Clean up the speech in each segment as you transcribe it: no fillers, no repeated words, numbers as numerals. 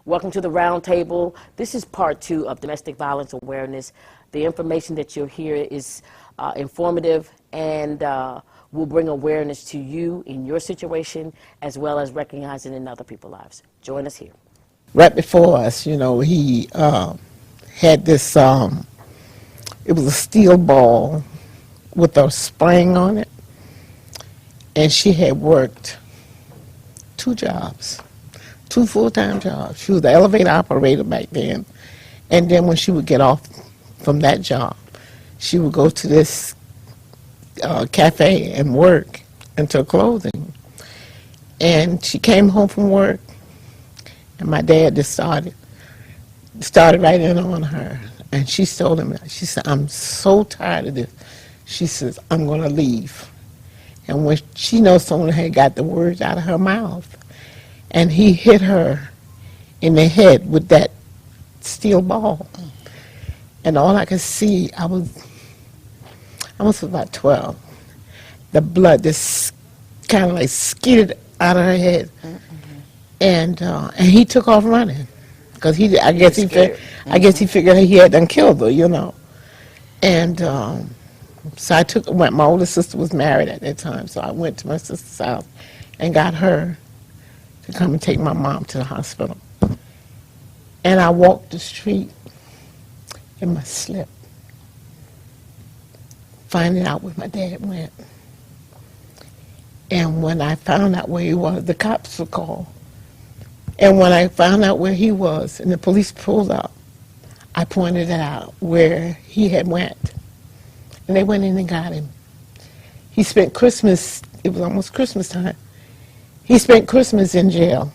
Welcome to the round table. This is part 2 of domestic violence awareness. The information that you'll hear is informative and will bring awareness to you in your situation, as well as recognizing in other people's lives. Join us here. Right before us, you know, he had this, it was a steel ball with a spring on it, and she had worked 2 jobs, 2 full-time jobs. She was the elevator operator back then, and then when she would get off from that job, she would go to this cafe and work until closing. And she came home from work, and my dad just started right in on her. And she told him, she said, "I'm so tired of this." She says, "I'm going to leave." And when she knows someone had got the words out of her mouth, and he hit her in the head with that steel ball. And all I could see, I was about 12. The blood just kind of like skidded out of her head. And he took off running, because I guess he figured he had done killed her, you know. And so my older sister was married at that time, so I went to my sister's house and got her to come and take my mom to the hospital. And I walked the street in my slip, finding out where my dad went. And when I found out where he was, the cops were called. And when I found out where he was and the police pulled up, I pointed out where he had went. And they went in and got him. He spent Christmas, it was almost Christmas time, he spent Christmas in jail.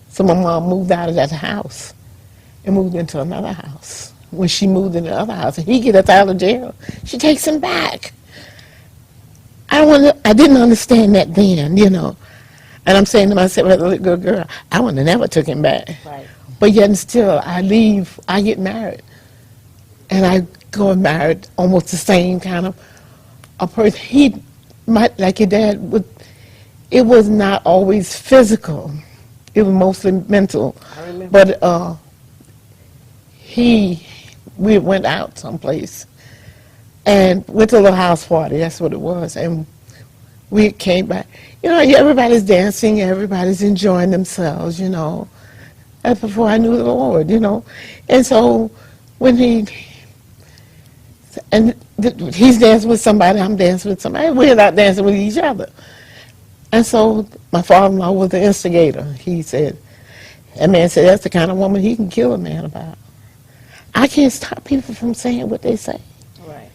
So my mom moved out of that house and moved into another house. When she moved into the other house and he gets out of jail, she takes him back. I didn't understand that then, you know. And I'm saying to myself, as a little good girl, I would have never took him back. Right. But yet and still, I leave, I get married. And I go and married almost the same kind of a person. Like your dad, it was not always physical. It was mostly mental. I remember. But we went out someplace and went to a little house party. That's what it was. And we came back. You know, everybody's dancing, everybody's enjoying themselves, you know. That's before I knew the Lord, you know. And so when he's dancing with somebody, I'm dancing with somebody. We're not dancing with each other. And so my father-in-law was the instigator. He said, that man said, that's the kind of woman he can kill a man about. I can't stop people from saying what they say. Right.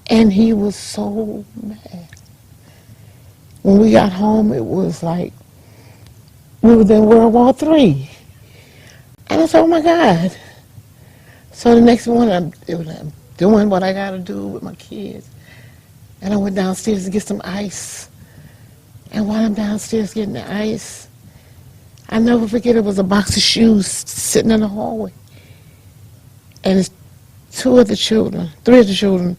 And he was so mad. When we got home, it was like we were in World War III. And I said, oh my God. So the next morning, I'm doing what I got to do with my kids. And I went downstairs to get some ice. And while I'm downstairs getting the ice, I never forget, it was a box of shoes sitting in the hallway. And it's 3 of the children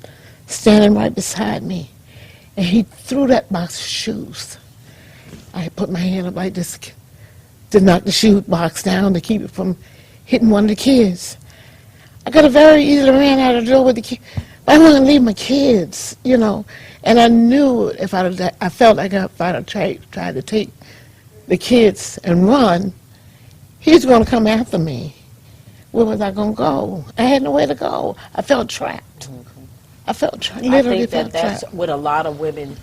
standing right beside me. And he threw that box of shoes. I put my hand up like this to knock the shoe box down to keep it from hitting one of the kids. I could have very easily ran out of the door with the kids, but I wanted to leave my kids, you know. And I knew I felt like if I'd have tried to take the kids and run, he was going to come after me. Where was I going to go? I had nowhere to go. I felt trapped. I felt trapped. Literally felt trapped. I think that's what a lot of women,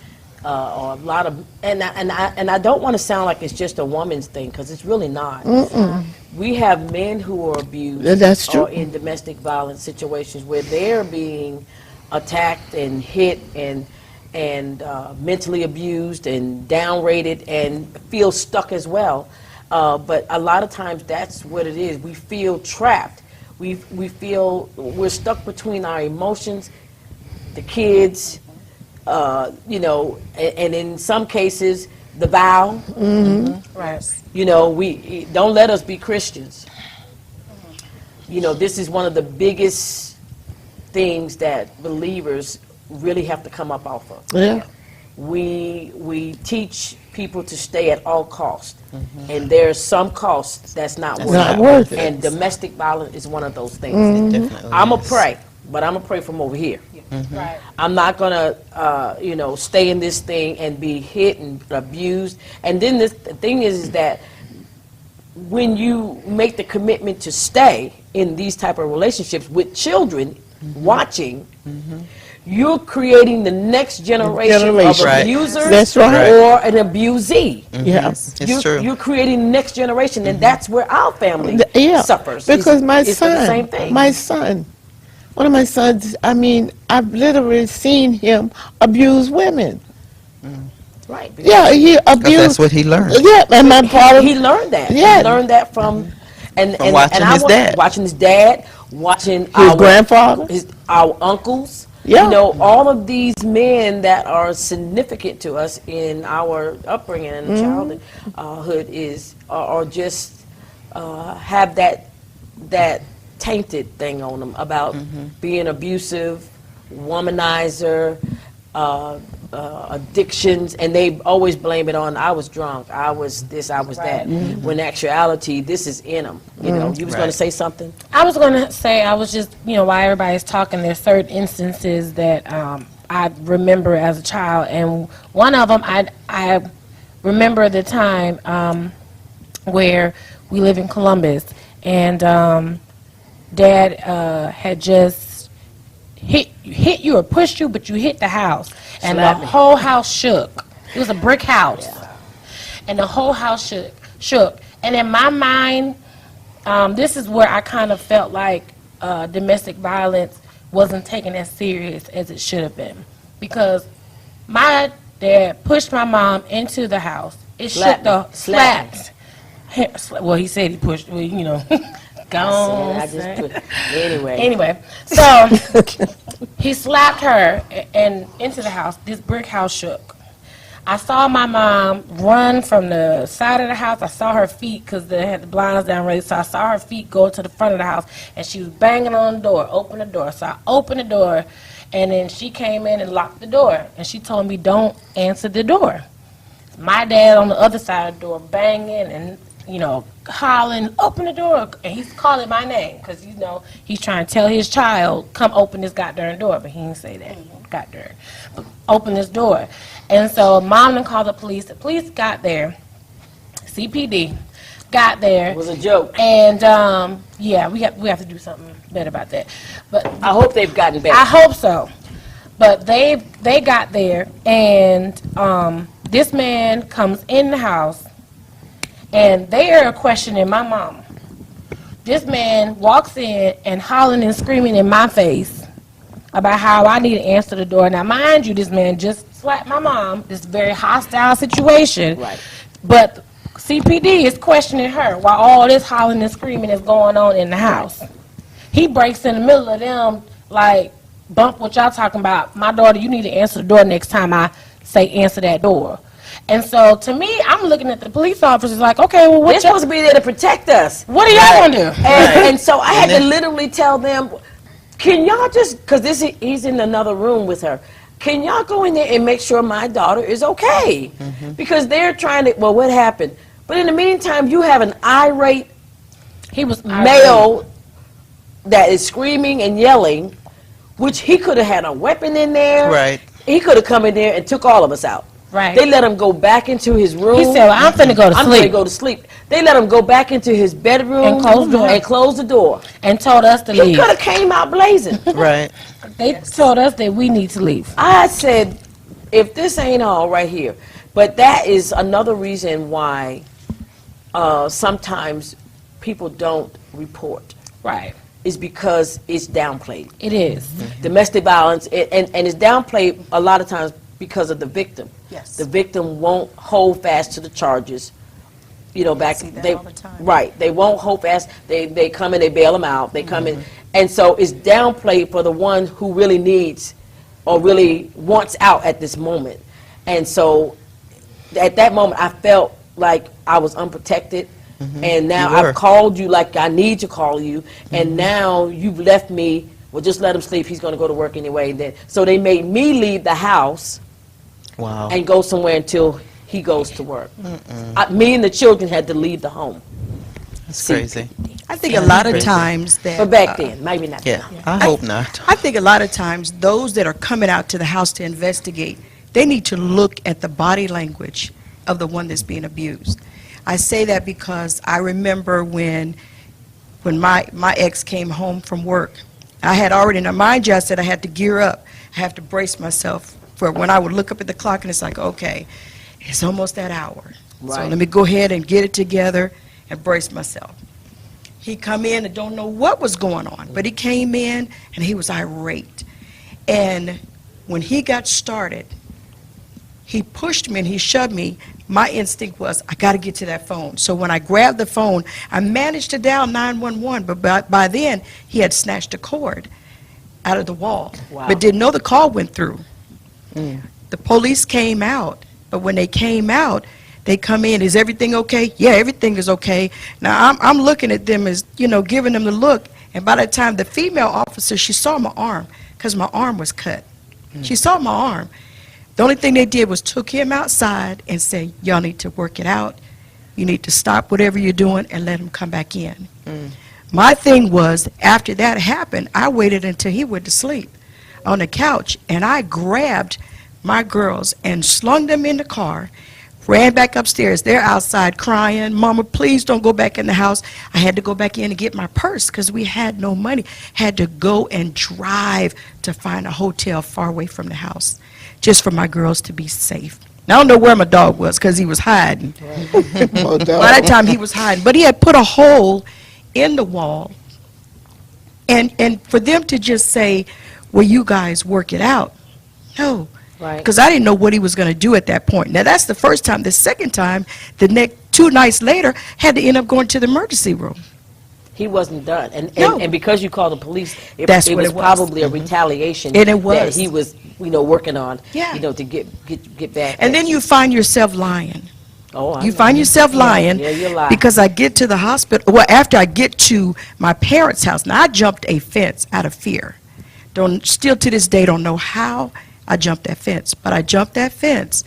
or a lot of, and I don't want to sound like it's just a woman's thing, because it's really not. We have men who are abused. That's true. Or in domestic violence situations where they're being attacked and hit and mentally abused and downrated and feel stuck as well. But a lot of times that's what it is. We feel trapped. We feel we're stuck between our emotions, the kids, you know, and in some cases, the vow. Right. You know, don't let us be Christians. You know, this is one of the biggest things that believers really have to come up off of. Yeah. We teach people to stay at all costs. And there's some costs that's not Not worth worth it. And domestic violence is one of those things. Definitely I'm going to is. pray, but I'm going to pray from over here. Right. I'm not going to, stay in this thing and be hit and abused. And then the thing is that when you make the commitment to stay in these type of relationships with children watching, you're creating the next generation of Right. abusers That's right. or an abusee. Yes. It's true. You're creating the next generation, and that's where our family Yeah. suffers. Because my it's for the same son, thing. one of my sons, I mean, I've literally seen him abuse women. Right. Yeah, he Because abused. that's what he learned. Yeah, and my father. He learned that. Yeah. He learned that from watching his dad. watching his dad, watching His grandfather. our uncles. Yeah. All of these men that are significant to us in our upbringing and childhood are just have that tainted thing on them about being abusive, womanizer, addictions, and they always blame it on, I was drunk, I was this, I was that. When in actuality, this is in them. You was going to say something? I was going to say, I was just, while everybody's talking, there's certain instances that I remember as a child, and one of them, I remember the time where we live in Columbus, and Dad had just hit you or pushed you, but you hit the house, and Slapped the me. whole house shook. It was a brick house, and the whole house shook. And in my mind, this is where I kind of felt like domestic violence wasn't taken as serious as it should have been, because my dad pushed my mom into the house. It shook the slapped. Well, he said he pushed. Well, gone. I just put, anyway. Anyway, so he slapped her and into the house. This brick house shook. I saw my mom run from the side of the house. I saw her feet because they had the blinds down raised. So I saw her feet go to the front of the house, and she was banging on the door, open the door. So I opened the door, and then she came in and locked the door. And she told me, don't answer the door. My dad on the other side of the door banging and, hollering, open the door. And he's calling my name because, he's trying to tell his child, come open this goddamn door. But he didn't say that. Goddamn. But open this door. And so Mom done called the police. The police got there. CPD got there. It was a joke. And, we have to do something better about that. But I hope they've gotten better. I hope so. But they got there, and this man comes in the house, and they are questioning my mom. This man walks in and hollering and screaming in my face about how I need to answer the door. Now, mind you, this man just slapped my mom. This very hostile situation. Right. But CPD is questioning her while all this hollering and screaming is going on in the house. He breaks in the middle of them like, bump what y'all talking about. My daughter, you need to answer the door next time I say answer that door. And so, to me, I'm looking at the police officers like, okay, well, They're supposed to be there to protect us. what are y'all going to do? And so I had to literally tell them, can y'all just, because he's in another room with her, can y'all go in there and make sure my daughter is okay? Because they're trying to, well, what happened? But in the meantime, you have an irate He was male that is screaming and yelling, which he could have had a weapon in there. Right. He could have come in there and took all of us out. Right. They let him go back into his room. He said, well, I'm finna go to I'm sleep. going to go to sleep. They let him go back into his bedroom And close the door. and close the door. And told us to He leave. could have came out blazing. Right. They told us that we need to leave. I said, if this ain't all right here. But that is another reason why sometimes people don't report. Right. Is because it's downplayed. It is. Domestic violence, and it's downplayed a lot of times because of the victim. Yes. The victim won't hold fast to the charges. Back see that they all the time. right. They won't hold fast. They come and they bail them out. They come in, and so it's downplayed for the one who really needs or really wants out at this moment. And so, at that moment, I felt like I was unprotected. And now You were. I've called you like I need to call you, and now you've left me. Well, just let him sleep. He's going to go to work anyway. So they made me leave the house Wow. and go somewhere until he goes to work. Me and the children had to leave the home. That's crazy. I think a lot of times that. But back then, maybe not. Yeah, I hope not. I think a lot of times those that are coming out to the house to investigate, they need to look at the body language of the one that's being abused. I say that because I remember when my ex came home from work, I had already, in my mind, I said I had to gear up. I have to brace myself for when I would look up at the clock and it's like, okay, it's almost that hour. So Right. let me go ahead and get it together and brace myself. He come in and don't know what was going on, but he came in and he was irate. And when he got started, he pushed me and he shoved me. My instinct was, I got to get to that phone. So when I grabbed the phone, I managed to dial 911, but by then he had snatched a cord out of the wall, Wow. but didn't know the call went through. The police came out, but when they came out, they come in, is everything okay? Yeah, everything is okay. Now, I'm looking at them as, giving them the look, and by that time, the female officer, she saw my arm, because my arm was cut. She saw my arm. The only thing they did was took him outside and say, y'all need to work it out. You need to stop whatever you're doing and let him come back in. My thing was, after that happened, I waited until he went to sleep on the couch, and I grabbed my girls and slung them in the car, ran back upstairs. They're outside crying, Mama, please don't go back in the house. I had to go back in and get my purse because we had no money. Had to go and drive to find a hotel far away from the house just for my girls to be safe. Now, I don't know where my dog was because he was hiding. Oh, By that time, he was hiding. But he had put a hole in the wall. And for them to just say, well, you guys work it out. No. Right. Because I didn't know what he was going to do at that point. Now, that's the first time. The second time, the next 2 nights later, had to end up going to the emergency room. He wasn't done. No. And because you called the police, it That's was what it was. probably a retaliation And it was. that he was, working on, Yeah. to get back. And then you find yourself lying. Oh, I You know. find yourself lying Yeah, you're lying. because I get to the hospital. Well, after I get to my parents' house, now I jumped a fence out of fear. Still to this day don't know how I jumped that fence, but I jumped that fence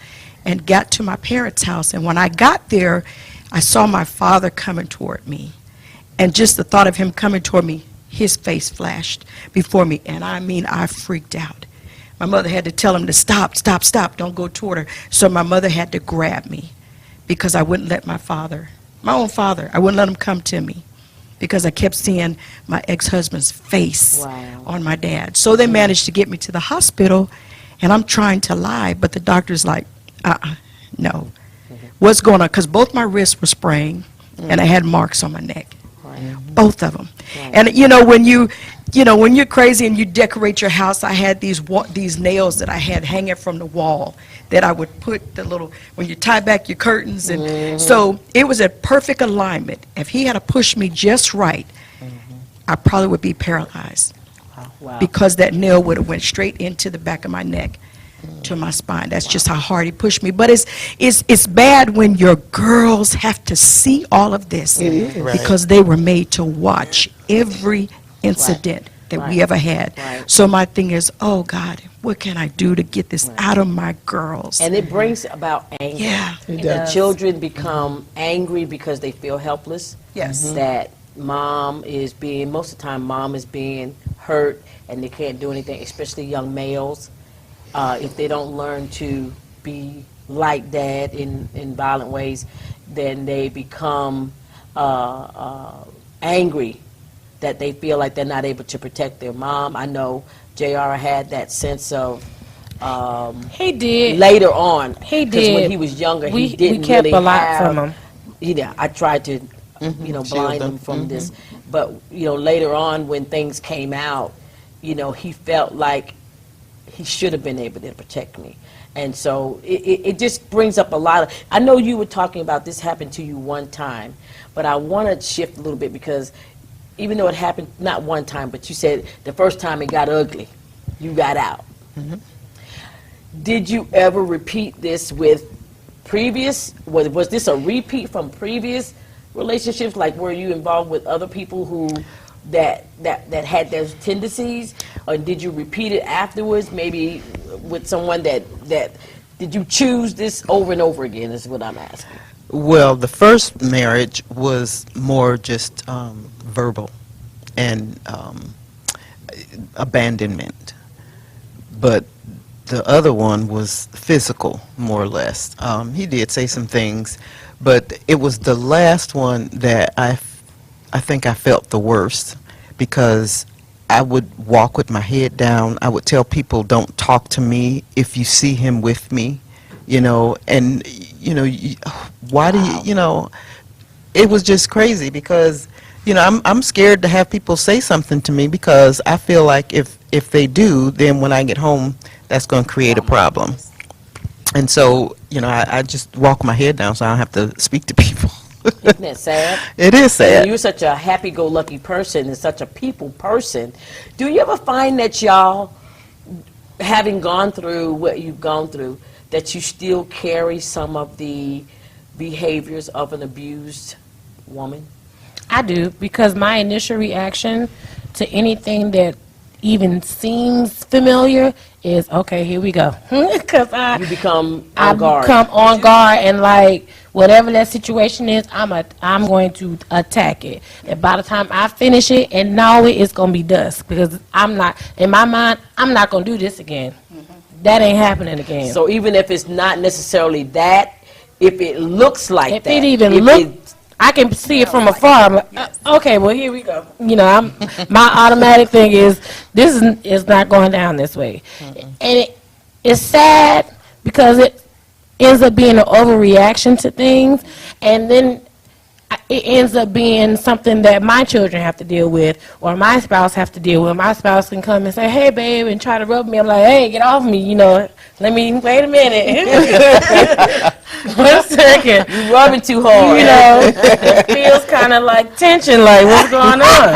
and got to my parents' house. And when I got there, I saw my father coming toward me. And just the thought of him coming toward me, his face flashed before me. And I mean, I freaked out. My mother had to tell him to stop, stop, stop, don't go toward her. So my mother had to grab me because I wouldn't let my own father, I wouldn't let him come to me because I kept seeing my ex-husband's face Wow. on my dad. So they managed to get me to the hospital, and I'm trying to lie, but the doctor's like, no. What's going on? Because both my wrists were sprained, and I had marks on my neck. Right. Both of them. Right. And when you're crazy and you decorate your house, I had these nails that I had hanging from the wall that I would put when you tie back your curtains. And so it was a perfect alignment. If he had to push me just right, I probably would be paralyzed Wow. because that nail would have went straight into the back of my neck to my spine. That's just how hard he pushed me. But it's bad when your girls have to see all of this because they were made to watch every incident that we ever had. Right. So my thing is, oh God, what can I do to get this out of my girls? And it brings about anger. Yeah, it The does. children become angry because they feel helpless. Yes. That most of the time, mom is being hurt and they can't do anything, especially young males. If they don't learn to be like dad in violent ways, then they become angry that they feel like they're not able to protect their mom. I know JR had that sense of He did. later on. He Because when did. he was younger, We he didn't kept really a lot have, from him. Yeah, I tried to, Shield blind them. him from this. But, later on when things came out, he felt like he should have been able to protect me. And so it just brings up a lot of, I know you were talking about this happened to you one time, but I want to shift a little bit because even though it happened not one time, but you said the first time it got ugly, you got out. Did you ever repeat this with previous, was this a repeat from previous relationships? Like were you involved with other people who that had those tendencies, or did you repeat it afterwards, maybe with someone that Did you choose this over and over again, is what I'm asking. Well, the first marriage was more just verbal and abandonment. But the other one was physical, more or less. He did say some things, but it was the last one that I think I felt the worst, because I would walk with my head down. I would tell people, don't talk to me if you see him with me, and, why do you, it was just crazy, because, I'm scared to have people say something to me, because I feel like if they do, then when I get home, that's going to create a problem. And so, I just walk my head down so I don't have to speak to people. Isn't that sad? It is sad. You're such a happy-go-lucky person and such a people person. Do you ever find that y'all, having gone through what you've gone through, that you still carry some of the behaviors of an abused woman? I do, because my initial reaction to anything that even seems familiar is, okay, here we go. Because You become on guard. become on guard, and like whatever that situation is, I'm going to attack it. And by the time I finish it and know it, it's gonna be dusk, because I'm not, in my mind, I'm not gonna do this again. That ain't happening again. So even if it's not necessarily that, if it looks like if that. it even if looks, I can see it from afar. I'm like, okay, well, here we go. My automatic thing is, this is not going down this way. And it's sad, because it ends up being an overreaction to things, and then it ends up being something that my children have to deal with, or my spouse have to deal with. My spouse can come and say, hey, babe, and try to rub me. I'm like, hey, get off me, let me, wait a minute. Wait a second. You rubbing too hard. It feels kind of like tension, like what's going on?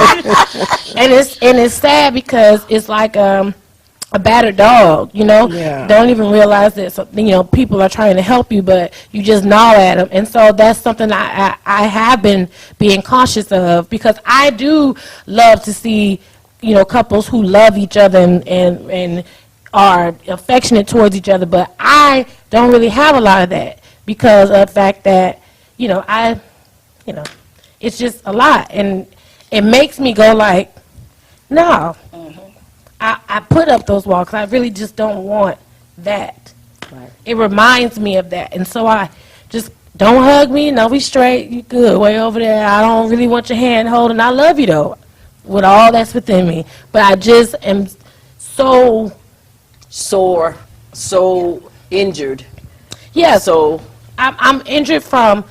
and it's sad, because it's like a battered dog, Yeah. Don't even realize that people are trying to help you, but you just gnaw at them. And so that's something I have been being cautious of, because I do love to see couples who love each other and are affectionate towards each other, but I don't really have a lot of that, because of the fact that it's just a lot, and it makes me go like, no. I put up those walls. I really just don't want that. Right. It reminds me of that. And so I just, don't hug me. No, we straight. You good. Way over there. I don't really want your hand holding. I love you, though, with all that's within me. But I just am so Sore, so injured. yeah. So I'm injured from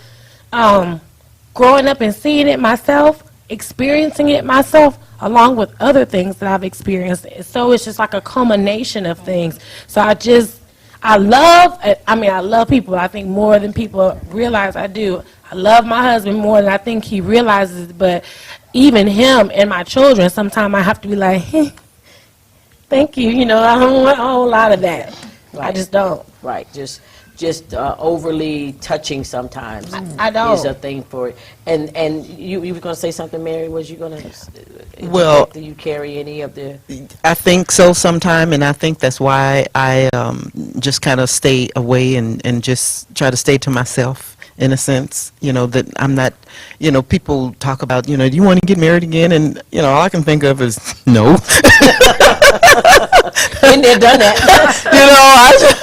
growing up and seeing it myself, experiencing it myself, along with other things that I've experienced. So it's just like a culmination of things. So I love people. I think more than people realize I do. I love my husband more than I think he realizes, but even him and my children, sometimes I have to be like, thank you. I don't want a whole lot of that. I just don't. right, just overly touching sometimes. I don't. Is a thing for it. And you were going to say something, Mary? Was you going to? Well, do you carry any of the? I think so sometime, and I think that's why I just kind of stay away and just try to stay to myself, in a sense, that I'm not, people talk about, do you want to get married again? And, all I can think of is no. Been there, done that.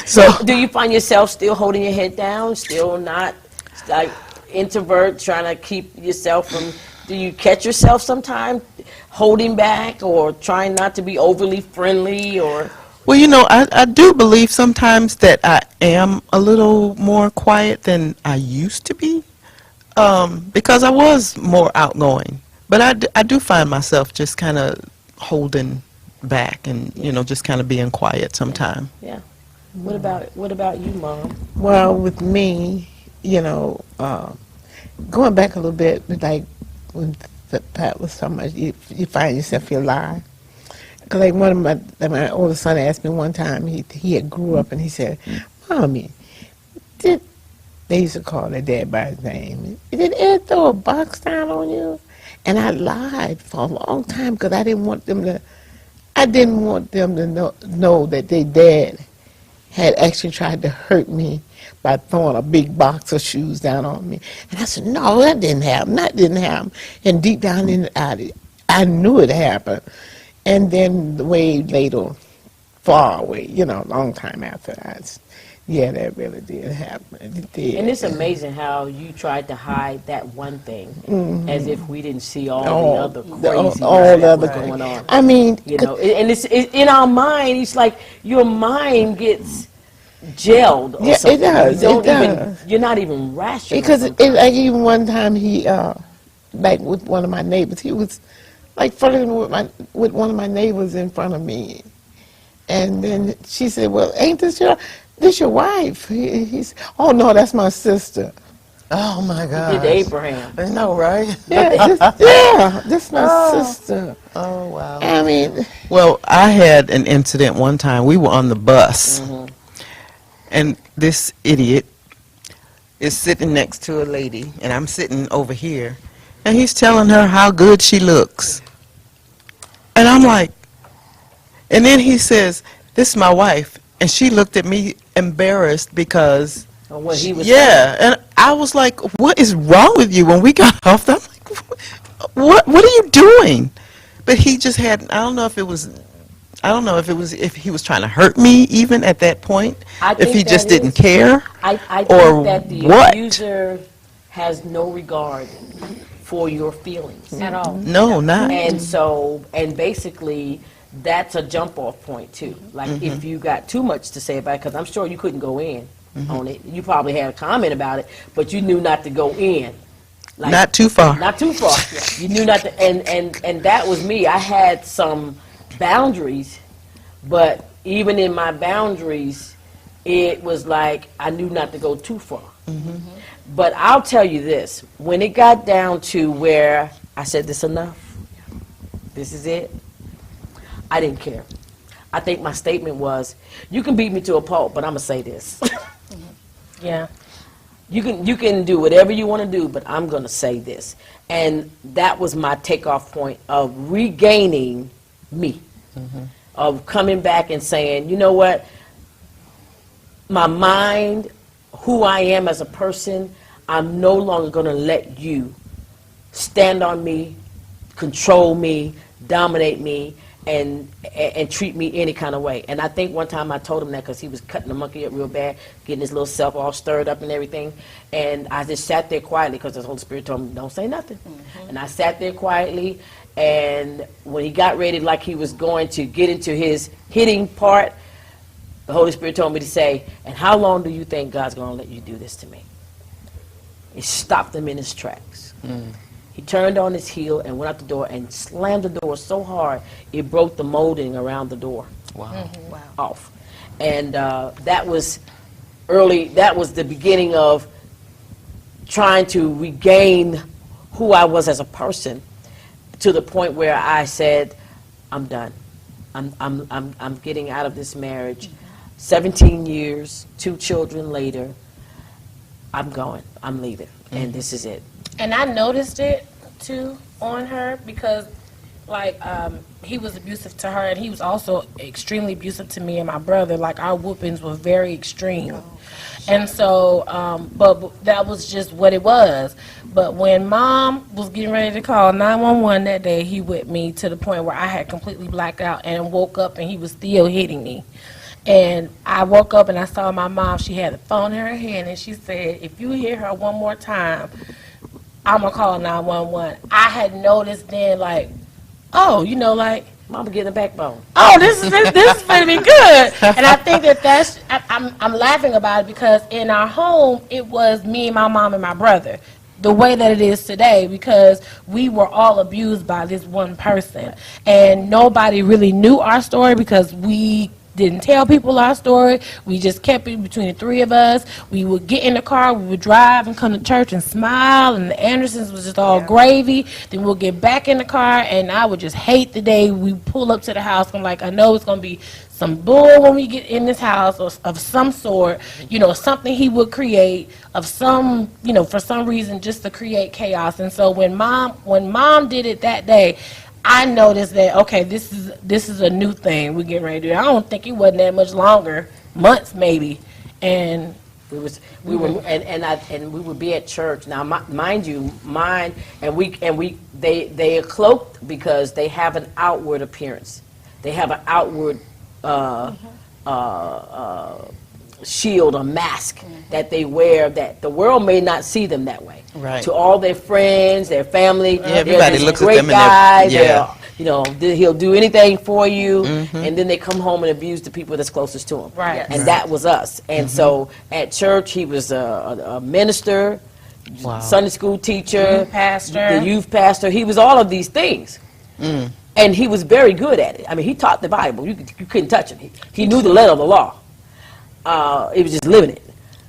So Do you find yourself still holding your head down, still not, like, introvert, trying to keep yourself from, do you catch yourself sometimes holding back or trying not to be overly friendly or? Well, I do believe sometimes that I am a little more quiet than I used to be, because I was more outgoing. But I do find myself just kind of holding back and, just kind of being quiet sometime. Yeah. What about you, Mom? Well, with me, going back a little bit, like when Pat was talking about, you find yourself your lie. Because like one of my oldest son asked me one time, he had grew up and he said, Mommy, they used to call their dad by his name, did Ed throw a box down on you? And I lied for a long time because I didn't want them to know that their dad had actually tried to hurt me by throwing a big box of shoes down on me. And I said, no, that didn't happen. That didn't happen. And deep down in I knew it happened. And then way later, far away, a long time after that, yeah, that really did happen. It did. And it's amazing how you tried to hide that one thing, as if we didn't see all the other crazy that was going on. I mean, and it's in our mind. It's like your mind gets gelled. Or yeah, something. it does. You don't you're not even rational. Because like even one time he, like with one of my neighbors, he was like flirting with one of my neighbors in front of me, and then she said, "Well, ain't this your wife?" He said, "Oh no, that's my sister." Oh my God. Did Abraham? I know, right? Yeah, that's my sister. Oh wow. I mean, Well, I had an incident one time. We were on the bus, and this idiot is sitting next to a lady, and I'm sitting over here, and he's telling her how good she looks. And I'm like, and then he says, "This is my wife," and she looked at me embarrassed because, Or what he was yeah, and I was like, "What is wrong with you?" When we got off, I'm like, "What are you doing?" But he just had, I don't know if he was trying to hurt me even at that point, I if think he that just didn't is. care, I or think that the what? abuser has no regard for your feelings At all. No, not. and so basically that's a jump off point too. Like if you got too much to say about it, because I'm sure you couldn't go in on it. You probably had a comment about it, but you knew not to go in. Like, Not too far. Not too far. You knew not to, and that was me. I had some boundaries, but even in my boundaries, it was like I knew not to go too far. But I'll tell you this: when it got down to where I said, "This enough. This is it," I didn't care. I think my statement was, "You can beat me to a pulp, but I'm gonna say this." Yeah. You can do whatever you want to do, but I'm going to say this. And that was my takeoff point of regaining me, of coming back and saying, you know what, my mind, who I am as a person, I'm no longer going to let you stand on me, control me, dominate me, and treat me any kind of way. And I think one time I told him that because he was cutting the monkey up real bad, getting his little self all stirred up and everything. And I just sat there quietly because the Holy Spirit told me, don't say nothing. And I sat there quietly, and when he got ready, like he was going to get into his hitting part, the Holy Spirit told me to say, "And how long do you think God's going to let you do this to me?" It stopped him in his tracks. He turned on his heel and went out the door and slammed the door so hard it broke the molding around the door off. And that was the beginning of trying to regain who I was as a person, to the point where I said, "I'm done. I'm getting out of this marriage. 17 years, 2 children later, I'm going. I'm leaving, and this is it." And I noticed it too on her because, like, he was abusive to her, and he was also extremely abusive to me and my brother. Like, our whoopings were very extreme, and so, but that was just what it was. But when Mom was getting ready to call 911 that day, he whipped me to the point where I had completely blacked out and woke up, and he was still hitting me. And I woke up and I saw my mom. She had the phone in her hand, and she said, "If you hit her one more time, I'm going to call 911. I had noticed then, like, oh, like, Mama getting a backbone. oh, this is going to be good. And I think I'm laughing about it because in our home, it was me, my mom, and my brother. The way that it is today, because we were all abused by this one person. And nobody really knew our story because we didn't tell people our story. We just kept it between the 3 of us. We would get in the car, we would drive and come to church and smile, and the Andersons was just all gravy. Then we'll get back in the car, and I would just hate the day we pull up to the house. I'm like, I know it's going to be some bull when we get in this house, or of some sort, something he would create of some, for some reason, just to create chaos. And so when mom did it that day, I noticed that, okay, this is a new thing we're getting ready to do. I don't think it wasn't that much longer months maybe, and We would be at church. Now, mind you, they are cloaked because they have an outward appearance. They have an outward shield or mask that they wear that the world may not see them that way. Right. To all their friends, their family, everybody they're looks at great them and guys. yeah. You know, he'll do anything for you, and then they come home and abuse the people that's closest to him. Right. And that was us. And so at church, he was a minister, Wow. Sunday school teacher, Youth pastor. the youth pastor. He was all of these things. And he was very good at it. I mean, he taught the Bible. You couldn't touch him. He knew the letter of the law. He was just living it.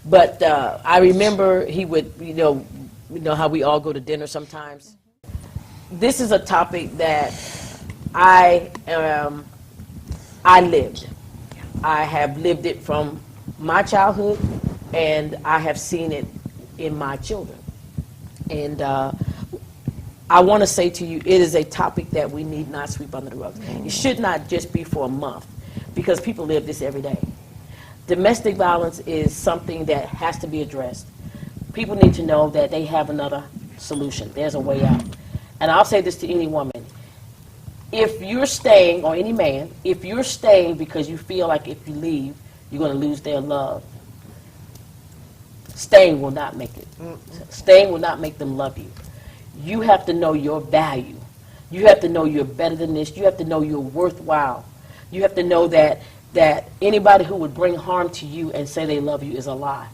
But I remember he would, you know how we all go to dinner sometimes. This is a topic that I lived. I have lived it from my childhood, and I have seen it in my children. And I want to say to you, it is a topic that we need not sweep under the rug. It should not just be for a month, because people live this every day. Domestic violence is something that has to be addressed. People need to know that they have another solution. There's a way out. And I'll say this to any woman. If you're staying, or any man, if you're staying because you feel like if you leave, you're going to lose their love, staying will not make it. Staying will not make them love you. You have to know your value. You have to know you're better than this. You have to know you're worthwhile. You have to know that anybody who would bring harm to you and say they love you is a lie.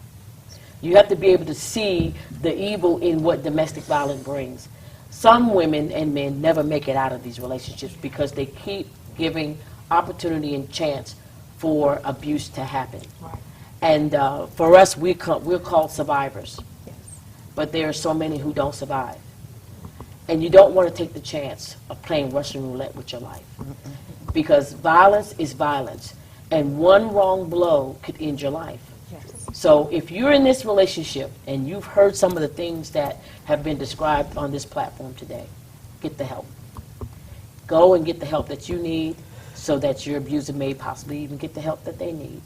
You have to be able to see the evil in what domestic violence brings. Some women and men never make it out of these relationships because they keep giving opportunity and chance for abuse to happen. Right. And for us, we're called survivors. Yes. But there are so many who don't survive. And you don't want to take the chance of playing Russian roulette with your life. Because violence is violence. And one wrong blow could end your life. Yes. So if you're in this relationship and you've heard some of the things that have been described on this platform today, get the help. Go and get the help that you need so that your abuser may possibly even get the help that they need.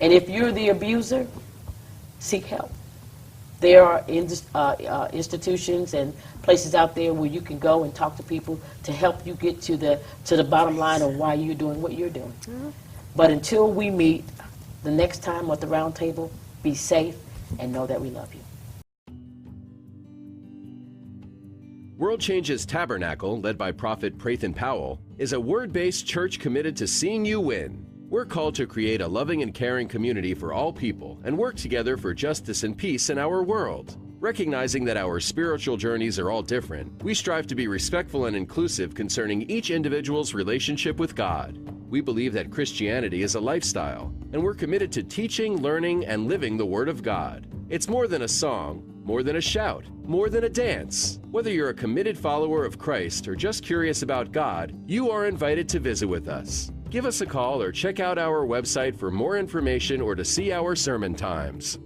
And if you're the abuser, seek help. There are institutions and places out there where you can go and talk to people to help you get to the bottom line of why you're doing what you're doing. But until we meet the next time at the round table, be safe and know that we love you. World Changes Tabernacle, led by Prophet Prathan Powell, is a word-based church committed to seeing you win. We're called to create a loving and caring community for all people and work together for justice and peace in our world. Recognizing that our spiritual journeys are all different, we strive to be respectful and inclusive concerning each individual's relationship with God. We believe that Christianity is a lifestyle, and we're committed to teaching, learning, and living the Word of God. It's more than a song, more than a shout, more than a dance. Whether you're a committed follower of Christ or just curious about God, you are invited to visit with us. Give us a call or check out our website for more information or to see our sermon times.